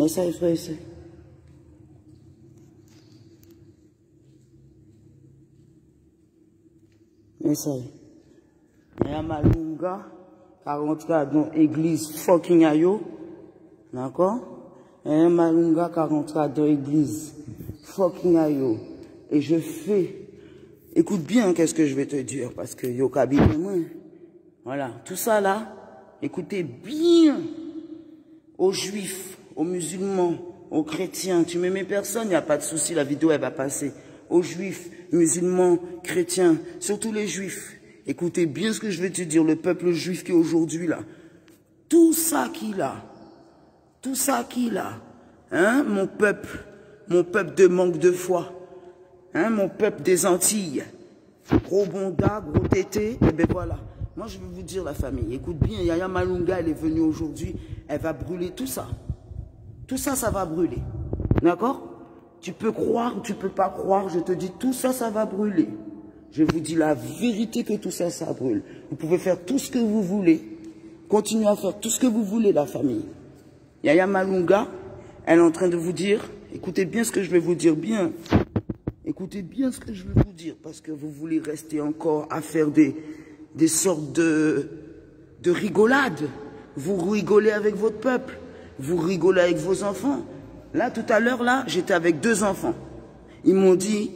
Essaye, frère, essaye. Essaye. Il y a Malunga, qui a rentré dans l'église fucking Ayo. D'accord? Il y a Malunga qui a rentré dans l'église fucking Ayo. Et je fais. Écoute bien qu'est-ce que je vais te dire, parce que yo kabine moi. Voilà. Tout ça là, écoutez bien. Aux juifs, aux musulmans, aux chrétiens. Tu m'aimes personne, il n'y a pas de souci, la vidéo elle va passer. Aux juifs, musulmans, chrétiens, surtout les juifs. Écoutez bien ce que je vais te dire, le peuple juif qui est aujourd'hui là. Tout ça qu'il a, hein, mon peuple de manque de foi, hein, mon peuple des Antilles, gros bonda, gros tété, et ben voilà. Moi, je vais vous dire, la famille, écoute bien, Yaya Malunga, elle est venue aujourd'hui, elle va brûler tout ça. Tout ça, ça va brûler. D'accord? Tu peux croire ou tu peux pas croire, je te dis, tout ça, ça va brûler. Je vous dis la vérité que tout ça, ça brûle. Vous pouvez faire tout ce que vous voulez. Continuez à faire tout ce que vous voulez, la famille. Yaya Malunga, elle est en train de vous dire, écoutez bien ce que je vais vous dire, bien. Écoutez bien ce que je vais vous dire, parce que vous voulez rester encore à faire des sortes de rigolades. Vous rigolez avec votre peuple. Vous rigolez avec vos enfants. Là, tout à l'heure, là, j'étais avec 2 enfants. Ils m'ont dit,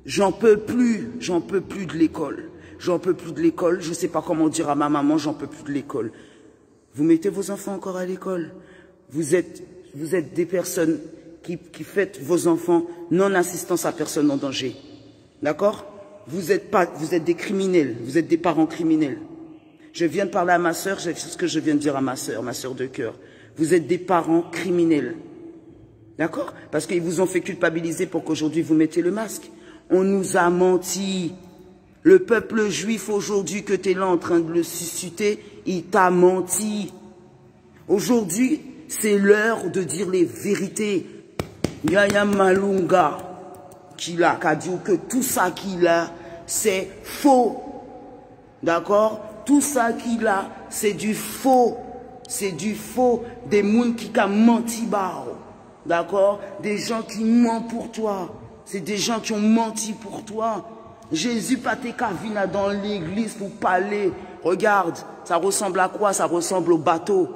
j'en peux plus de l'école. J'en peux plus de l'école. Je ne sais pas comment dire à ma maman, j'en peux plus de l'école. Vous mettez vos enfants encore à l'école. Vous êtes des personnes qui faites vos enfants non-assistance à personne en danger. D'accord? Vous êtes des criminels, vous êtes des parents criminels. Je viens de parler à ma sœur, c'est ce que je viens de dire à ma sœur de cœur. Vous êtes des parents criminels. D'accord? Parce qu'ils vous ont fait culpabiliser pour qu'aujourd'hui vous mettiez le masque. On nous a menti. Le peuple juif aujourd'hui que tu es là en train de le susciter, il t'a menti. Aujourd'hui, c'est l'heure de dire les vérités. Yaya Malunga, qui a dit que tout ça qu'il a, c'est faux. D'accord? Tout ça qu'il a, c'est du faux. C'est du faux. Des mouns qui ont menti baro. D'accord? Des gens qui mentent pour toi. C'est des gens qui ont menti pour toi. Jésus pas tes cavina dans l'église pour parler. Regarde, ça ressemble à quoi? Ça ressemble au bateau.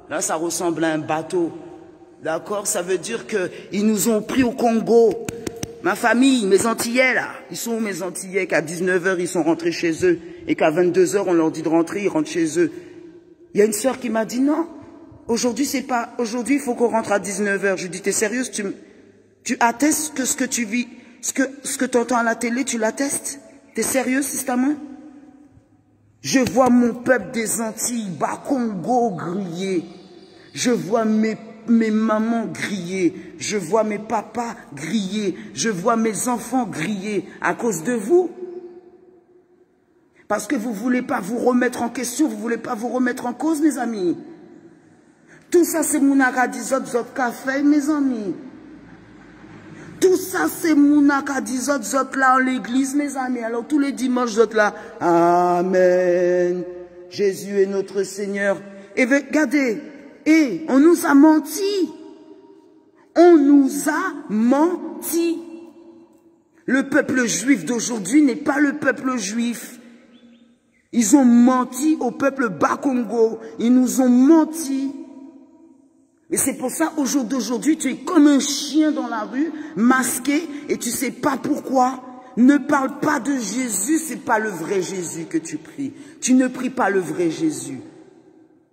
Là, ça ressemble à un bateau. D'accord? Ça veut dire qu'ils nous ont pris au Congo. Ma famille, mes Antillais là, ils sont où mes Antillais qu'à 19 h ils sont rentrés chez eux et qu'à 22 h on leur dit de rentrer, ils rentrent chez eux. Il y a une sœur qui m'a dit non, aujourd'hui c'est pas, aujourd'hui il faut qu'on rentre à 19 h. Je lui dis t'es sérieuse, tu attestes que ce que tu vis, ce que tu entends à la télé, tu l'attestes? T'es sérieuse, systématiquement? Je vois mon peuple des Antilles, Bas-Congo grillé. Je vois mes mamans grillées, je vois mes papas grillés, je vois mes enfants grillés à cause de vous. Parce que vous ne voulez pas vous remettre en question, vous ne voulez pas vous remettre en cause, mes amis. Tout ça, c'est mon aradizot zot café, mes amis. Tout ça, c'est mon aradizot zot là en l'église, mes amis. Alors, tous les dimanches, zot là, Amen. Jésus est notre Seigneur. Et regardez, et on nous a menti. On nous a menti. Le peuple juif d'aujourd'hui n'est pas le peuple juif. Ils ont menti au peuple Bas-Congo. Ils nous ont menti. Et c'est pour ça, au jour d'aujourd'hui, tu es comme un chien dans la rue, masqué, et tu ne sais pas pourquoi. Ne parle pas de Jésus, ce n'est pas le vrai Jésus que tu pries. Tu ne pries pas le vrai Jésus.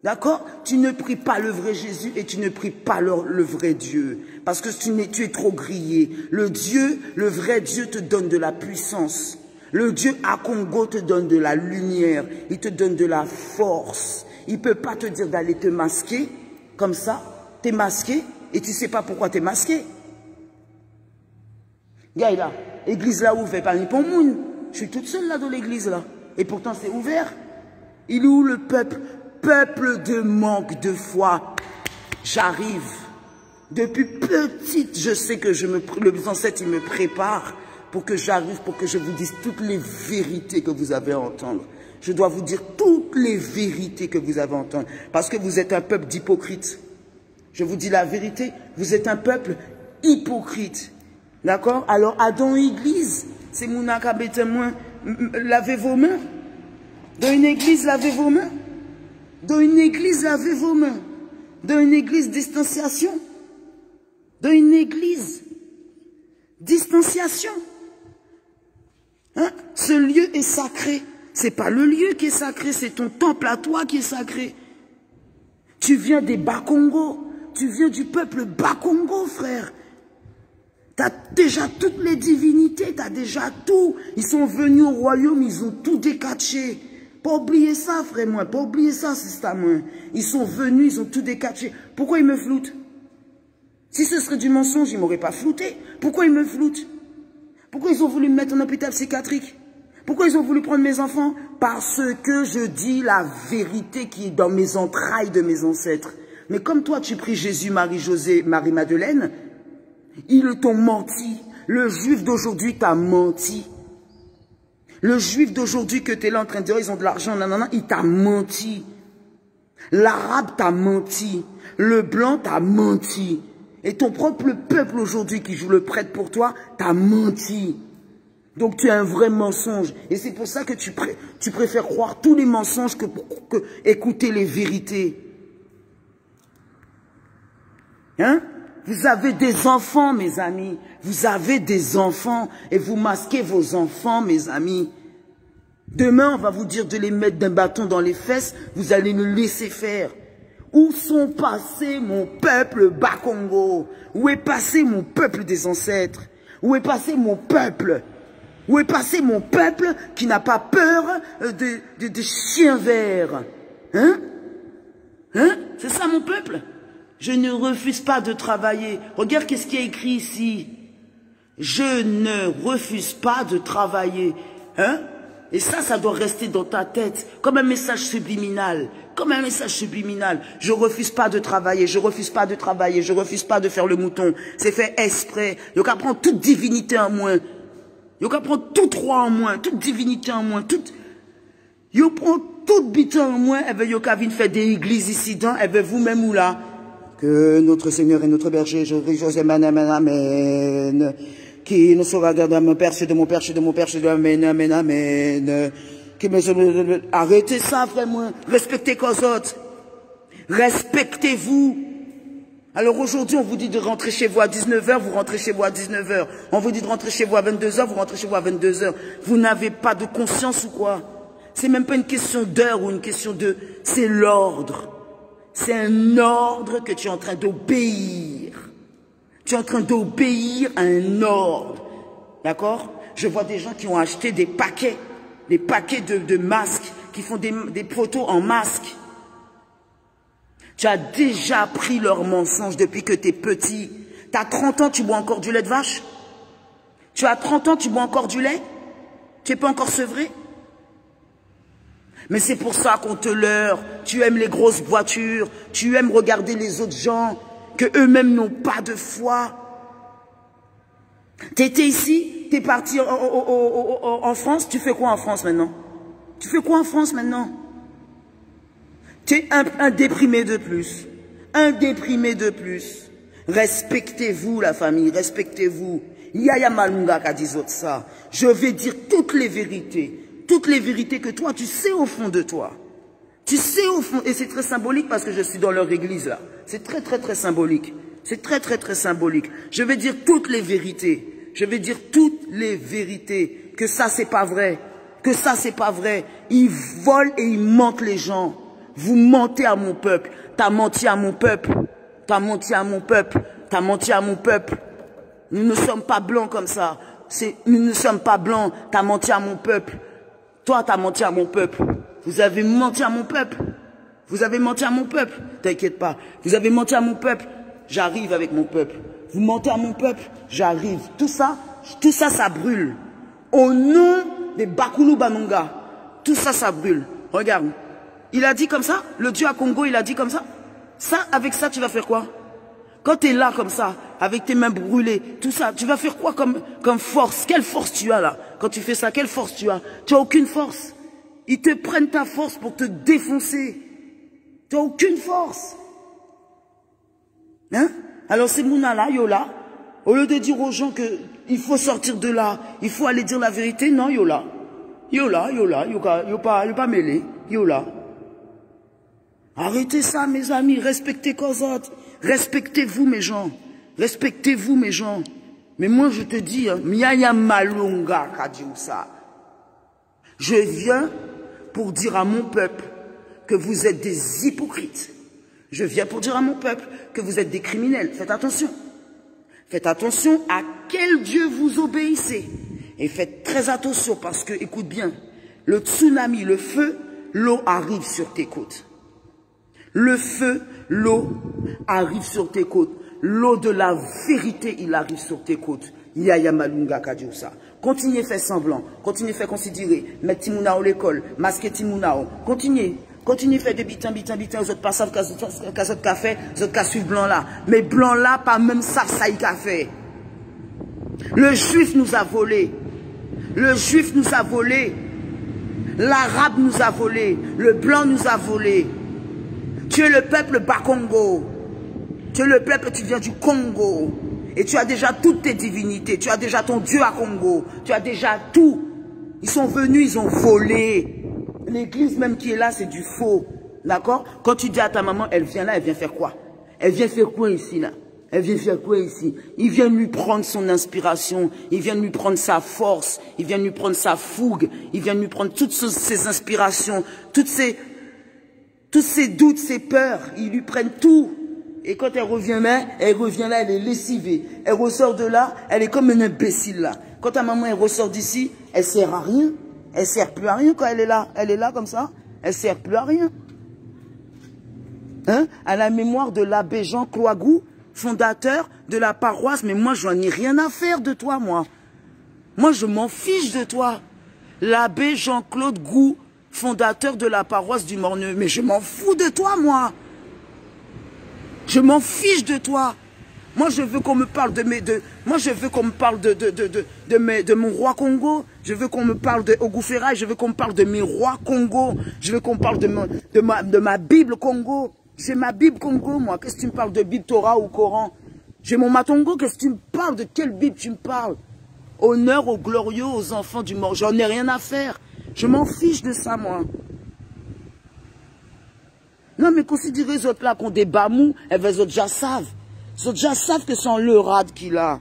D'accord? Tu ne pries pas le vrai Jésus et tu ne pries pas le vrai Dieu. Parce que tu es trop grillé. Le vrai Dieu te donne de la puissance. Le Dieu à Congo te donne de la lumière. Il te donne de la force. Il ne peut pas te dire d'aller te masquer comme ça. Tu es masqué et tu ne sais pas pourquoi tu es masqué. Gars, là, l'église là ouverte par les Pomoun. Je suis toute seule là dans l'église là. Et pourtant c'est ouvert. Il est où le peuple? Peuple de manque de foi. J'arrive. Depuis petite, je sais que le ancêtre, il me prépare pour que j'arrive, pour que je vous dise toutes les vérités que vous avez à entendre. Je dois vous dire toutes les vérités que vous avez à entendre. Parce que vous êtes un peuple d'hypocrites. Je vous dis la vérité, vous êtes un peuple hypocrite. D'accord? Alors, Adam Église, c'est Mounaka témoin, lavez vos mains. Dans une église, lavez vos mains. Dans une église, lavez vos mains. Dans une église, distanciation. Dans une église, distanciation. Hein? Ce lieu est sacré. C'est pas le lieu qui est sacré, c'est ton temple à toi qui est sacré. Tu viens des Bas-Congo. Tu viens du peuple Bas-Congo, frère. Tu as déjà toutes les divinités, tu as déjà tout. Ils sont venus au royaume, ils ont tout décatché. Pas oublier ça, frère, moi. Pas oublier ça, c'est ça, moi. Ils sont venus, ils ont tout décatché. Pourquoi ils me floutent? Si ce serait du mensonge, ils ne m'auraient pas flouté. Pourquoi ils me floutent? Pourquoi ils ont voulu me mettre en hôpital psychiatrique? Pourquoi ils ont voulu prendre mes enfants? Parce que je dis la vérité qui est dans mes entrailles de mes ancêtres. Mais comme toi, tu pries Jésus, Marie, José, Marie-Madeleine, ils t'ont menti. Le juif d'aujourd'hui t'a menti. Le juif d'aujourd'hui que tu es là en train de dire, ils ont de l'argent, nanana, il t'a menti. L'arabe t'a menti. Le blanc t'a menti. Et ton propre peuple aujourd'hui qui joue le prêtre pour toi, t'a menti. Donc tu as un vrai mensonge. Et c'est pour ça que tu préfères croire tous les mensonges que écouter les vérités. Hein? Vous avez des enfants, mes amis. Vous avez des enfants et vous masquez vos enfants, mes amis. Demain, on va vous dire de les mettre d'un bâton dans les fesses. Vous allez nous laisser faire. Où sont passés mon peuple Bas-Congo? Où est passé mon peuple des ancêtres? Où est passé mon peuple? Où est passé mon peuple qui n'a pas peur de chiens verts? Hein? Hein? C'est ça mon peuple? Je ne refuse pas de travailler. Regarde qu'est-ce qui est écrit ici. Je ne refuse pas de travailler. Hein? Et ça doit rester dans ta tête. Comme un message subliminal. Comme un message subliminal. Je refuse pas de travailler. Je refuse pas de travailler. Je refuse pas de faire le mouton. C'est fait exprès. Il y a prendre toute divinité en moins. Il y a prendre tout roi en moins. Toute divinité en moins. Il y a prendre toute bité en moins. Et bien, il y a venir faire des églises ici dedans. Et bien, vous-même ou là. Que notre Seigneur et notre berger, José Amen, qui nous saura garder mon Père, de mon Père, de mon Père, de Amen, Amen, Amen. Arrêtez ça, frère, moi. Respectez qu'aux autres. Respectez-vous. Alors aujourd'hui, on vous dit de rentrer chez vous à 19h, vous rentrez chez vous à 19h. On vous dit de rentrer chez vous à 22h, vous rentrez chez vous à 22h. Vous n'avez pas de conscience ou quoi? C'est même pas une question d'heure ou une question de... C'est l'ordre. C'est un ordre que tu es en train d'obéir. Tu es en train d'obéir à un ordre. D'accord? Je vois des gens qui ont acheté des paquets de masques, qui font des photos en masque. Tu as déjà pris leurs mensonges depuis que tu es petit. Tu as 30 ans, tu bois encore du lait de vache? Tu as 30 ans, tu bois encore du lait? Tu n'es pas encore sevré? Mais c'est pour ça qu'on te leurre. Tu aimes les grosses voitures. Tu aimes regarder les autres gens que eux-mêmes n'ont pas de foi. Tu étais ici, tu es parti en France. Tu fais quoi en France maintenant? Tu fais quoi en France maintenant? Tu es un déprimé de plus. Un déprimé de plus. Respectez-vous, la famille. Respectez-vous. Yaya Malunga qui a dit ça. Je vais dire toutes les vérités. Toutes les vérités que toi, tu sais au fond de toi. Tu sais au fond, et c'est très symbolique parce que je suis dans leur église là. C'est très, très, très symbolique. C'est très, très, très symbolique. Je vais dire toutes les vérités. Je vais dire toutes les vérités. Que ça, c'est pas vrai. Que ça, c'est pas vrai. Ils volent et ils mentent les gens. Vous mentez à mon peuple. T'as menti à mon peuple. T'as menti à mon peuple. T'as menti à mon peuple. Nous ne sommes pas blancs comme ça. Nous ne sommes pas blancs. T'as menti à mon peuple. Toi, t'as menti à mon peuple. Vous avez menti à mon peuple. Vous avez menti à mon peuple. T'inquiète pas. Vous avez menti à mon peuple. J'arrive avec mon peuple. Vous mentez à mon peuple. J'arrive. Tout ça, ça brûle. Au nom des Bakulu Banunga. Tout ça, ça brûle. Regarde. Il a dit comme ça. Le Dieu à Congo, il a dit comme ça. Ça, avec ça, tu vas faire quoi? Quand tu es là comme ça, avec tes mains brûlées, tout ça, tu vas faire quoi comme force? Quelle force tu as là? Quand tu fais ça, quelle force tu as? Tu n'as aucune force. Ils te prennent ta force pour te défoncer. Tu n'as aucune force. Hein? Alors ces mouna-là, yo là, au lieu de dire aux gens que il faut sortir de là, il faut aller dire la vérité, non, yo là. Yo là, yo pas mêlé, yo là. Arrêtez ça, mes amis, respectez Kozot. Respectez-vous, mes gens. Respectez-vous, mes gens. Mais moi, je te dis, hein, Miaya Malunga, ça. Je viens pour dire à mon peuple que vous êtes des hypocrites. Je viens pour dire à mon peuple que vous êtes des criminels. Faites attention. Faites attention à quel Dieu vous obéissez. Et faites très attention parce que, écoute bien, le tsunami, le feu, l'eau arrive sur tes côtes. Le feu, l'eau arrive sur tes côtes. L'eau de la vérité, il arrive sur tes côtes. Yaya Malunga Kadiosa. Continuez faire semblant. Continuez faire considérer. Mettre Timounao l'école. Masquer Timounao. Continuez. Continuez faire des bitins. Vous autres pas savent qu'à autres café. Vous autres qu'à suivre blanc là. Mais blanc là, pas même ça y café. Le juif nous a volé. Le juif nous a volé. L'arabe nous a volé. Le blanc nous a volé. Tu es le peuple Bakongo. Tu es le peuple, tu viens du Congo. Et tu as déjà toutes tes divinités. Tu as déjà ton Dieu à Congo. Tu as déjà tout. Ils sont venus, ils ont volé. L'église même qui est là, c'est du faux. D'accord? Quand tu dis à ta maman, elle vient là, elle vient faire quoi? Elle vient faire quoi ici là? Elle vient faire quoi ici? Ils viennent lui prendre son inspiration. Ils viennent lui prendre sa force. Ils viennent lui prendre sa fougue. Ils viennent lui prendre toutes ses inspirations. Tous ses doutes, ses peurs. Ils lui prennent tout. Et quand elle revient là, elle est lessivée. Elle ressort de là, elle est comme une imbécile là. Quand ta maman, elle ressort d'ici, elle sert à rien. Elle sert plus à rien quand elle est là. Elle est là comme ça. Elle sert plus à rien. Hein? À la mémoire de l'abbé Jean Cloagou, fondateur de la paroisse. Mais moi, j'en ai rien à faire de toi, moi. Moi, je m'en fiche de toi. L'abbé Jean-Claude Gou, fondateur de la paroisse du Morneux. Mais je m'en fous de toi, moi. Je m'en fiche de toi. Moi, je veux qu'on me parle de mon roi Congo. Je veux qu'on me parle de Ogufera. Je veux qu'on me parle de mes rois Congo. Je veux qu'on me parle de ma Bible Congo. J'ai ma Bible Congo, moi. Qu'est-ce que tu me parles de Bible Torah ou Coran? J'ai mon Matongo. Qu'est-ce que tu me parles? De quelle Bible tu me parles? Honneur aux glorieux, aux enfants du mort. J'en ai rien à faire. Je m'en fiche de ça, moi. Non, mais considérez les autres là qui ont des bamous, et les autres déjà savent. Les autres déjà savent que c'est un leurade qu'il a.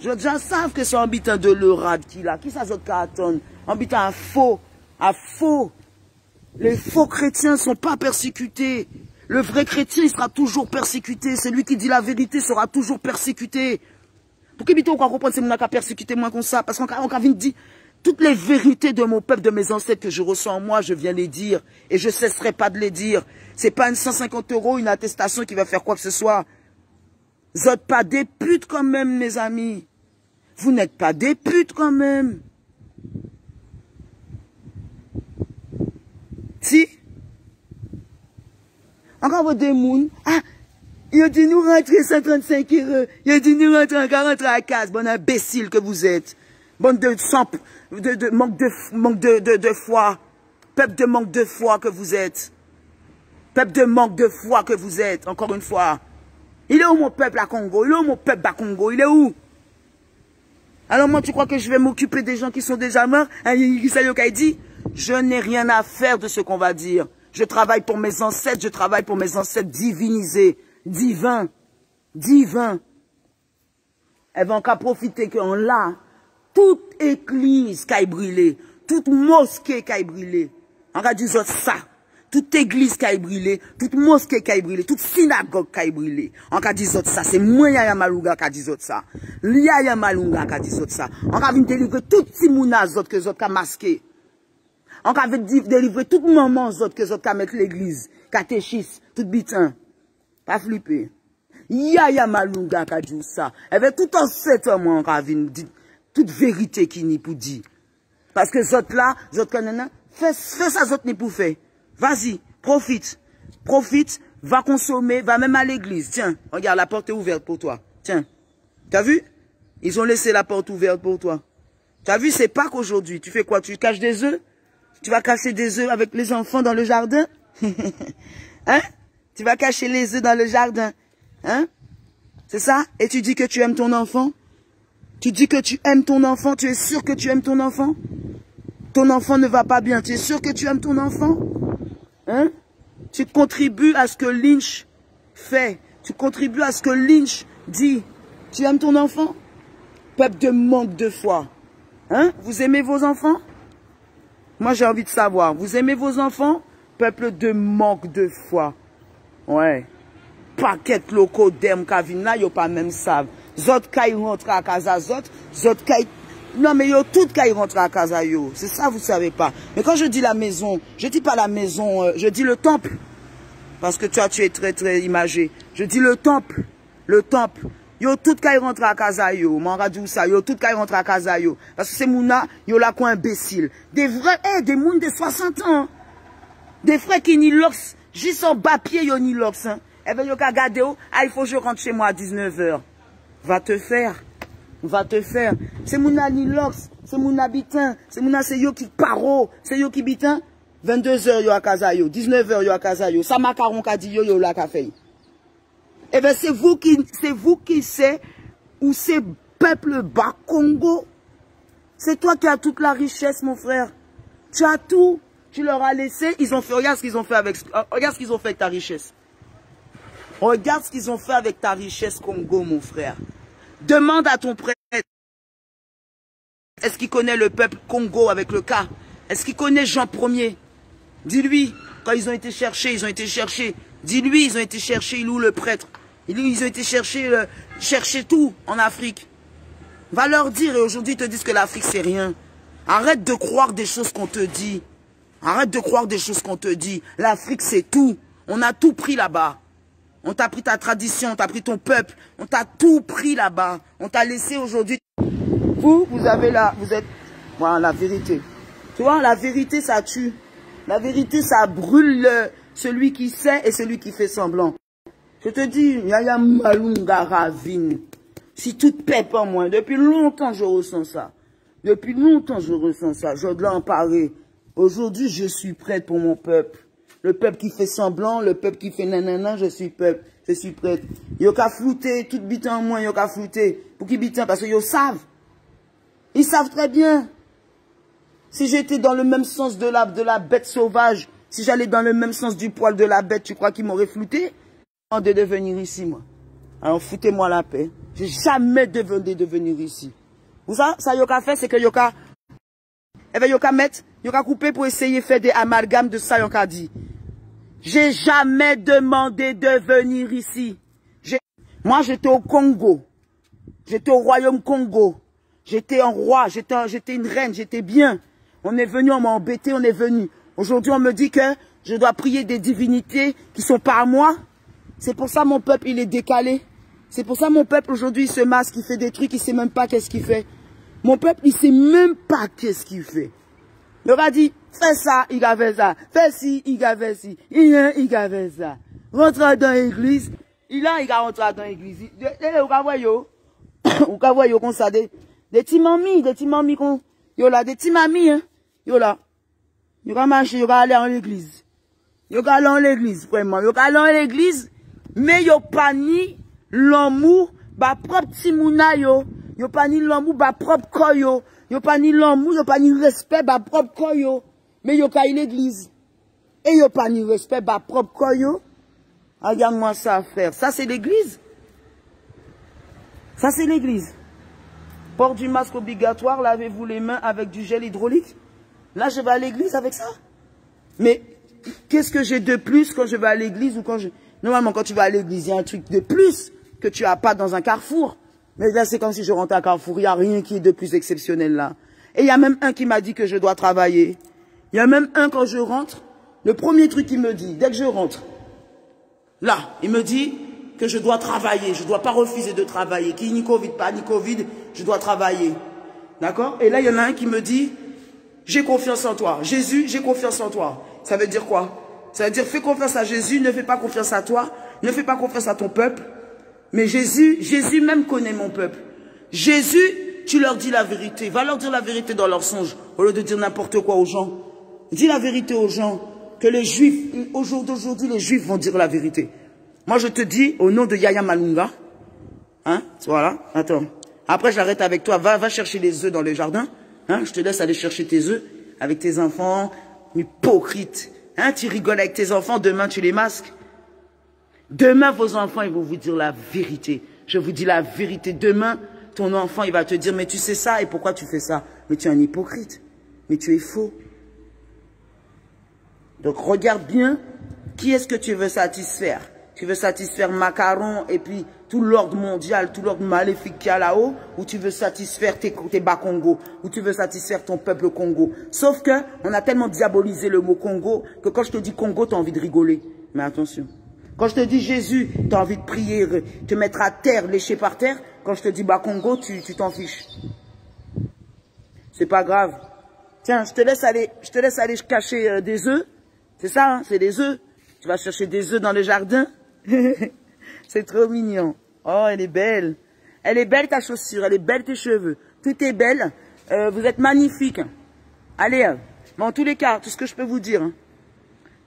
Les autres déjà savent que c'est un habitant de leurade qu'il a. Qui ça, les autres qui attendent? Un habitant à faux. À faux. Les faux chrétiens ne sont pas persécutés. Le vrai chrétien, il sera toujours persécuté. Celui qui dit la vérité sera toujours persécuté. Pour que on comprendre c'est mon qui a persécuté moi comme ça. Parce qu'on vient de dire, toutes les vérités de mon peuple, de mes ancêtres que je ressens en moi, je viens les dire. Et je ne cesserai pas de les dire. C'est pas une 150 €, une attestation qui va faire quoi que ce soit. Vous n'êtes pas des putes quand même, mes amis. Vous n'êtes pas des putes quand même. Si? Encore vous des mouns. Ah! Il a dit nous rentrer 135 €. Il a dit nous rentrer encore rentrer à la case. Bon imbécile que vous êtes. Bande de manque de foi. Peuple de manque de foi que vous êtes. Peuple de manque de foi que vous êtes, encore une fois. Il est où mon peuple à Congo? Il est où mon peuple à Congo? Il est où? Alors moi, tu crois que je vais m'occuper des gens qui sont déjà morts? Je n'ai rien à faire de ce qu'on va dire. Je travaille pour mes ancêtres, je travaille pour mes ancêtres divinisés, divins, divins. Elles vont qu'à profiter qu'on l'a. Toute église qui a brûlé, toute mosquée qui a brûlé. On va dire ça. Toute église qui a brûlé, toute mosquée qui a brûlé, toute synagogue qui a brûlé. On va dire ça. C'est moi Yaya Malunga qui a dit ça. Yaya Malunga qui a dit ça. On va venir délivrer tout petit mouna que les autres ont masqué. On va venir délivrer toute maman que les autres ont mettre l'église. Catéchiste, tout bitin. Pas flipper. Yaya Malunga qui a dit ça. Et bien tout en 7 ans, on va venir dire toute vérité qui n'y pour dire. Parce que les autres là, les autres canana, fais ça, les autres n'y pour faire. Vas-y, profite. Profite, va consommer, va même à l'église. Tiens, regarde, la porte est ouverte pour toi. Tiens, t'as vu? Ils ont laissé la porte ouverte pour toi. T'as vu, c'est Pâques aujourd'hui. Tu fais quoi? Tu caches des œufs? Tu vas cacher des œufs avec les enfants dans le jardin? Hein? Tu vas cacher les œufs dans le jardin? Hein? C'est ça? Et tu dis que tu aimes ton enfant? Tu dis que tu aimes ton enfant? Tu es sûr que tu aimes ton enfant? Ton enfant ne va pas bien. Tu es sûr que tu aimes ton enfant? Hein? Tu contribues à ce que Lynch fait. Tu contribues à ce que Lynch dit. Tu aimes ton enfant? Peuple de manque de foi. Hein? Vous aimez vos enfants? Moi, j'ai envie de savoir. Vous aimez vos enfants? Peuple de manque de foi. Ouais. Paquet locaux d'em kavina, yo pas même savent. Zot kay rentre à casa, zot kay... Non, mais yo tout kay rentre à casa yo. C'est ça, vous savez pas. Mais quand je dis la maison, je dis pas la maison, je dis le temple. Parce que toi, tu es très, très imagé. Je dis le temple. Le temple. Yo tout kay rentre à casa yo. M'en radou ça. Yo tout kay rentre à casa yo. Parce que c'est mouna, yo la quoi imbécile. Des vrais, des mouns de 60 ans. Des frères qui ni lox, juste en bas pied yo ni lox, hein. Eh bien, yo ka gade ou, ah, il faut que je rentre chez moi à 19 h. Va te faire. Va te faire. C'est mon ni lox, c'est mon habitant, c'est mon c'est yo qui paro, c'est yo qui bitin. 22 h yo à casa yo, 19 h yo à casa yo. Ça macaron ka di yo la ka fait. Eh bien, c'est vous qui c'est, ou c'est peuple bas Congo. C'est toi qui as toute la richesse, mon frère. Tu as tout. Tu leur as laissé, ils ont fait, regarde ce qu'ils ont fait avec ta richesse. Regarde ce qu'ils ont fait avec ta richesse Congo, mon frère. Demande à ton prêtre. Est-ce qu'il connaît le peuple Congo avec le cas? Est-ce qu'il connaît Jean Ier? Dis-lui, quand ils ont été cherchés. Dis-lui, ils ont été cherchés, il est où le prêtre? Ils ont été chercher tout en Afrique. Va leur dire, et aujourd'hui ils te disent que l'Afrique c'est rien. Arrête de croire des choses qu'on te dit. Arrête de croire des choses qu'on te dit. L'Afrique c'est tout. On a tout pris là-bas. On t'a pris ta tradition, on t'a pris ton peuple, on t'a tout pris là-bas. On t'a laissé aujourd'hui. Vous avez là, vous êtes... Voilà, la vérité. Tu vois, la vérité, ça tue. La vérité, ça brûle celui qui sait et celui qui fait semblant. Je te dis, Yaya Malunga Ravine. Si tout pèpe en moi, depuis longtemps, je ressens ça. Depuis longtemps, je ressens ça. Je dois en parler. Aujourd'hui, je suis prête pour mon peuple. Le peuple qui fait semblant, le peuple qui fait nanana, je suis prête. Yo ka flouté, tout bitan en moi, yo ka flouté. Pour qui bitan? Parce que yo savent. Ils savent très bien. Si j'étais dans le même sens de la bête sauvage, si j'allais dans le même sens du poil de la bête, tu crois qu'ils m'auraient flouté? De devenir ici, moi. Alors foutez-moi la paix. J'ai jamais demandé de venir ici. Vous savez, ça yo ka fait, c'est que yo ka... Eh bien, yo ka coupé pour essayer de faire des amalgames de ça, yo ka dit. J'ai jamais demandé de venir ici. Moi, j'étais au Congo. J'étais au royaume Congo. J'étais un roi, j'étais une reine, j'étais bien. On est venu, on m'a embêté, on est venu. Aujourd'hui, on me dit que je dois prier des divinités qui sont pas à moi. C'est pour ça mon peuple, il est décalé. C'est pour ça mon peuple, aujourd'hui, il se masque, il fait des trucs, il sait même pas qu'est-ce qu'il fait. Mon peuple, il sait même pas qu'est-ce qu'il fait. Il va dire, fais ça, il a fait ça. Fais ci, il a fait ci. Il a fait ça. Rentre dans l'église. Il a rentré dans l'église. On va voir yo. On va voir yo comme ça. Des petits mamies qu'on, yo là, des petits mamies, hein. Yo là. Yo va marcher, yo va aller en l'église. Yo va aller en l'église, vraiment. Yo va aller en l'église. Mais yo pas ni l'amour, ba propre petit mouna yo. Yo pas ni l'amour, ba propre koyo. Yo pas ni l'amour, yo pas ni respect, ba propre koyo. Mais yo ka l'église. Et yo pas ni respect, ba propre koyo. Regarde-moi ça, frère. Ça, c'est l'église. Ça, c'est l'église. Port du masque obligatoire, lavez-vous les mains avec du gel hydraulique. Là, je vais à l'église avec ça. Mais, qu'est-ce que j'ai de plus quand je vais à l'église ou quand je... Normalement, quand tu vas à l'église, il y a un truc de plus que tu n'as pas dans un carrefour. Mais là, c'est comme si je rentre à Carrefour. Il n'y a rien qui est de plus exceptionnel là. Et il y a même un qui m'a dit que je dois travailler. Il y a même un, quand je rentre, le premier truc qu'il me dit, dès que je rentre, là, il me dit que je dois travailler. Je ne dois pas refuser de travailler. Qui ni Covid, pas ni Covid, je dois travailler. D'accord? Et là, il y en a un qui me dit, j'ai confiance en toi. Jésus, j'ai confiance en toi. Ça veut dire quoi? Ça veut dire, fais confiance à Jésus, ne fais pas confiance à toi, ne fais pas confiance à ton peuple. Mais Jésus même connaît mon peuple. Jésus, tu leur dis la vérité. Va leur dire la vérité dans leurs songes, au lieu de dire n'importe quoi aux gens. Dis la vérité aux gens, que les Juifs, au jour d'aujourd'hui, les Juifs vont dire la vérité. Moi, je te dis, au nom de Yaya Malunga, Hein? Voilà, attends. Après, j'arrête avec toi. Va chercher les œufs dans le jardin. Hein? Je te laisse aller chercher tes œufs avec tes enfants. Hypocrite. Hein? Tu rigoles avec tes enfants, demain tu les masques. Demain, vos enfants, ils vont vous dire la vérité. Je vous dis la vérité. Demain, ton enfant, il va te dire, mais tu sais ça et pourquoi tu fais ça? Mais tu es un hypocrite. Mais tu es faux. Donc, regarde bien qui est-ce que tu veux satisfaire. Tu veux satisfaire Macaron et puis tout l'ordre mondial, tout l'ordre maléfique qu'il y a là-haut, ou tu veux satisfaire tes Bas-Congo, ou tu veux satisfaire ton peuple Congo. Sauf que on a tellement diabolisé le mot Congo que quand je te dis Congo, tu as envie de rigoler. Mais attention. Quand je te dis Jésus, tu as envie de prier, te mettre à terre, lécher par terre. Quand je te dis Bas-Congo, tu t'en fiches. C'est pas grave. Tiens, je te laisse aller cacher des œufs. C'est ça, hein, c'est des œufs. Tu vas chercher des œufs dans le jardin. C'est trop mignon. Oh, elle est belle. Elle est belle ta chaussure, elle est belle tes cheveux. Tout est belle. Vous êtes magnifique. Allez, mais en tous les cas, tout ce que je peux vous dire. Hein.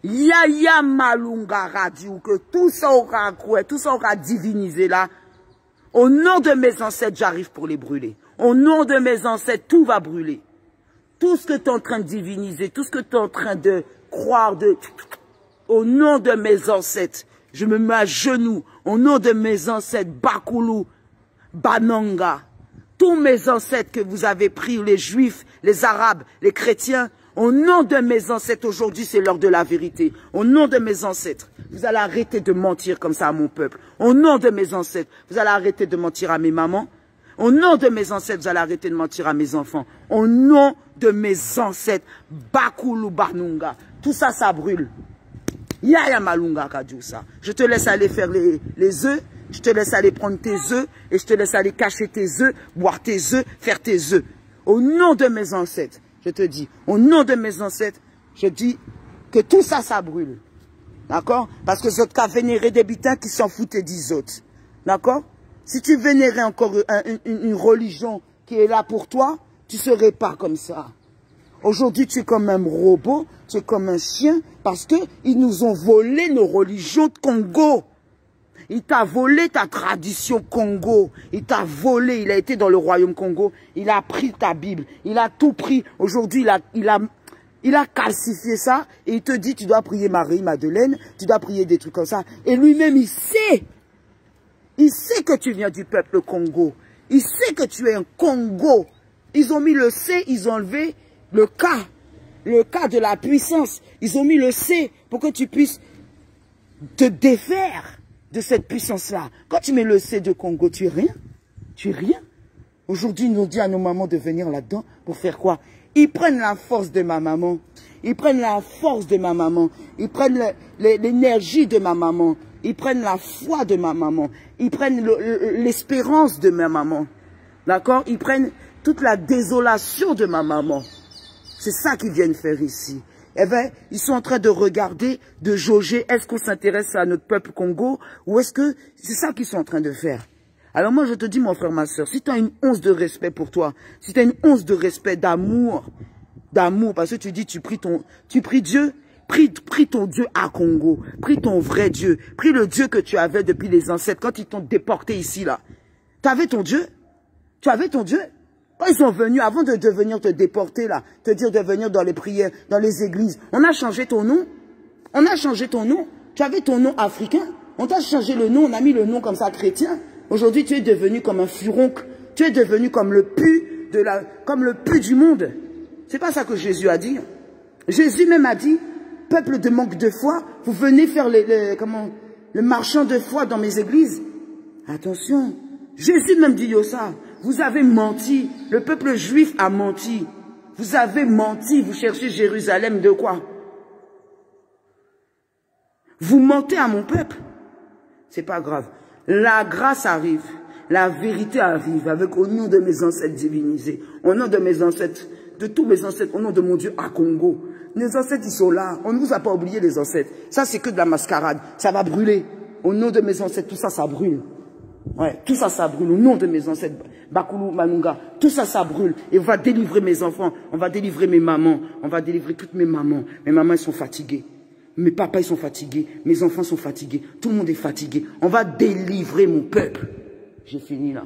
Yaya Malunga radio que tout ça aura croué, tout ça aura divinisé là. Au nom de mes ancêtres, j'arrive pour les brûler. Au nom de mes ancêtres, tout va brûler. Tout ce que tu es en train de diviniser, tout ce que tu es en train de croire, au nom de mes ancêtres, je me mets à genoux. Au nom de mes ancêtres, Bakulu, Bananga, tous mes ancêtres que vous avez pris, les juifs, les arabes, les chrétiens, au nom de mes ancêtres, aujourd'hui c'est l'heure de la vérité. Au nom de mes ancêtres, vous allez arrêter de mentir comme ça à mon peuple. Au nom de mes ancêtres, vous allez arrêter de mentir à mes mamans. Au nom de mes ancêtres, vous allez arrêter de mentir à mes enfants. Au nom de mes ancêtres, Bakulu Banunga, tout ça, ça brûle. Yaya Malunga Kadjousa. Je te laisse aller faire les œufs, je te laisse aller prendre tes œufs, et je te laisse aller cacher tes œufs, boire tes œufs, faire tes œufs. Au nom de mes ancêtres, je te dis, au nom de mes ancêtres, je dis que tout ça, ça brûle. D'accord? Parce que vous qu'à vénérer des bitins qui s'en foutent des autres. D'accord? Si tu vénérais encore une religion qui est là pour toi, tu ne serais pas comme ça. Aujourd'hui, tu es comme un robot, tu es comme un chien, parce qu'ils nous ont volé nos religions de Congo. Il t'a volé ta tradition Congo. Il t'a volé, il a été dans le royaume Congo, il a pris ta Bible, il a tout pris. Aujourd'hui, il a calcifié ça et il te dit, tu dois prier Marie-Madeleine, tu dois prier des trucs comme ça. Et lui-même, il sait que tu viens du peuple Congo. Il sait que tu es un Congo. Ils ont mis le C, ils ont enlevé le K de la puissance. Ils ont mis le C pour que tu puisses te défaire de cette puissance-là. Quand tu mets le C de Congo, tu es rien. Tu es rien. Aujourd'hui, ils nous disent à nos mamans de venir là-dedans pour faire quoi? Ils prennent la force de ma maman. Ils prennent la force de ma maman. Ils prennent l'énergie de ma maman. Ils prennent la foi de ma maman. Ils prennent l'espérance de ma maman. D'accord? Ils prennent toute la désolation de ma maman. C'est ça qu'ils viennent faire ici. Eh bien, ils sont en train de regarder, de jauger, est-ce qu'on s'intéresse à notre peuple Congo ou est-ce que c'est ça qu'ils sont en train de faire. Alors moi, je te dis, mon frère, ma soeur, si tu as une once de respect pour toi, si tu as une once de respect, d'amour, parce que tu dis, tu pries Dieu, prie ton Dieu à Congo, prie ton vrai Dieu, prie le Dieu que tu avais depuis les ancêtres, quand ils t'ont déporté ici, là. Tu avais ton Dieu? Tu avais ton Dieu? Quand ils sont venus, avant de venir te déporter là, te dire de venir dans les prières, dans les églises, on a changé ton nom. On a changé ton nom. Tu avais ton nom africain. On t'a changé le nom, on a mis le nom comme ça chrétien. Aujourd'hui, tu es devenu comme un furoncle. Tu es devenu comme le pu du monde. C'est pas ça que Jésus a dit. Jésus même a dit, peuple de manque de foi, vous venez faire le marchand de foi dans mes églises. Attention. Jésus même dit ça. Vous avez menti. Le peuple juif a menti. Vous avez menti. Vous cherchez Jérusalem de quoi? Vous mentez à mon peuple. C'est pas grave. La grâce arrive. La vérité arrive avec au nom de mes ancêtres divinisés. Au nom de mes ancêtres, de tous mes ancêtres, au nom de mon Dieu à Congo. Les ancêtres, ils sont là. On ne vous a pas oublié les ancêtres. Ça, c'est que de la mascarade. Ça va brûler. Au nom de mes ancêtres, tout ça, ça brûle. Ouais, tout ça, ça brûle. Au nom de mes ancêtres, Bakulu Manunga, tout ça, ça brûle. Et on va délivrer mes enfants, on va délivrer mes mamans, on va délivrer toutes mes mamans. Mes mamans, elles sont fatiguées. Mes papas, ils sont fatigués. Mes enfants sont fatigués. Tout le monde est fatigué. On va délivrer mon peuple. J'ai fini là.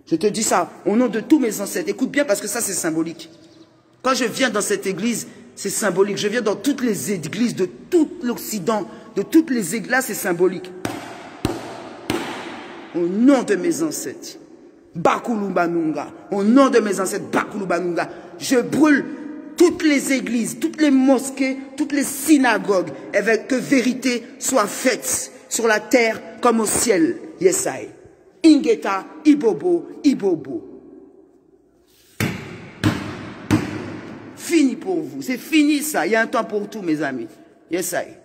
Je te dis ça au nom de tous mes ancêtres. Écoute bien parce que ça c'est symbolique. Quand je viens dans cette église, c'est symbolique. Je viens dans toutes les églises de tout l'Occident, de toutes les églises, là c'est symbolique. Au nom de mes ancêtres, Bakulubanunga, au nom de mes ancêtres, Bakulubanunga, je brûle toutes les églises, toutes les mosquées, toutes les synagogues, et que vérité soit faite sur la terre comme au ciel. Yesai. Ingeta, Ibobo, Ibobo. Fini pour vous. C'est fini ça. Il y a un temps pour tout, mes amis. Yesai.